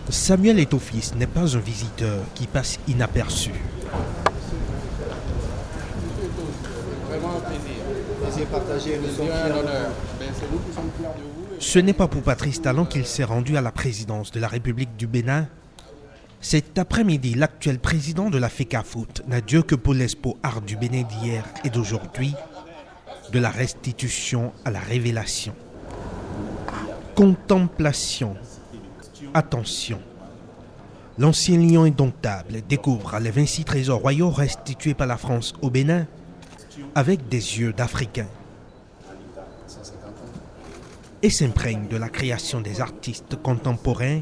Samuel Eto'o-Fils n'est pas un visiteur qui passe inaperçu. Vraiment un plaisir. Plaisir partagé, nous sommes fiers de vous. C'est nous qui sommes fiers de vous. Ce n'est pas pour Patrice Talon qu'il s'est rendu à la présidence de la République du Bénin. Cet après-midi, l'actuel président de la FECAFOOT n'a Dieu que pour l'espoir du Bénin d'hier et d'aujourd'hui, de la restitution à la révélation. Contemplation. Attention. L'ancien lion indomptable découvre les 26 trésors royaux restitués par la France au Bénin avec des yeux d'Africains et s'imprègne de la création des artistes contemporains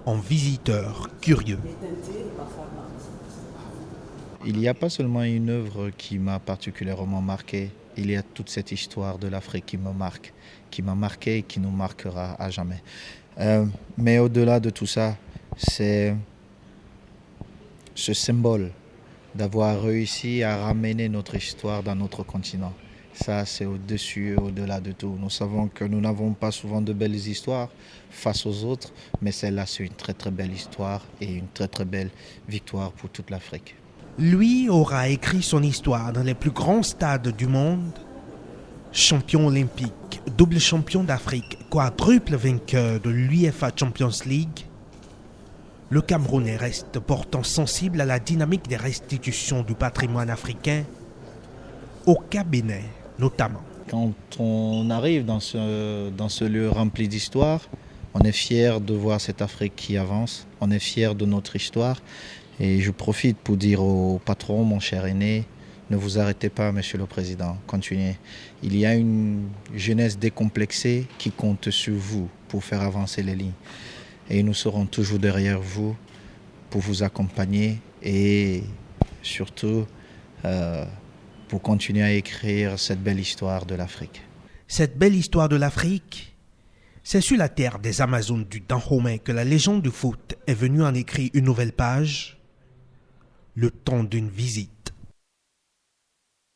en visiteurs curieux. Il n'y a pas seulement une œuvre qui m'a particulièrement marqué, il y a toute cette histoire de l'Afrique qui m'a marqué et qui nous marquera à jamais. Mais au-delà de tout ça, c'est ce symbole d'avoir réussi à ramener notre histoire dans notre continent. Ça, c'est au-dessus et au-delà de tout. Nous savons que nous n'avons pas souvent de belles histoires face aux autres, mais celle-là, c'est une très très belle histoire et une très très belle victoire pour toute l'Afrique. Lui aura écrit son histoire dans les plus grands stades du monde. Champion olympique, double champion d'Afrique, quadruple vainqueur de l'UEFA Champions League, le Camerounais reste pourtant sensible à la dynamique des restitutions du patrimoine africain, au cas Bénin notamment. Quand on arrive dans ce lieu rempli d'histoire, on est fier de voir cette Afrique qui avance, on est fier de notre histoire. Et je profite pour dire au patron, mon cher aîné, ne vous arrêtez pas, Monsieur le Président, continuez. Il y a une jeunesse décomplexée qui compte sur vous pour faire avancer les lignes. Et nous serons toujours derrière vous pour vous accompagner et surtout pour continuer à écrire cette belle histoire de l'Afrique. Cette belle histoire de l'Afrique, c'est sur la terre des Amazones du Dahomey que la légende du foot est venue en écrire une nouvelle page, le temps d'une visite.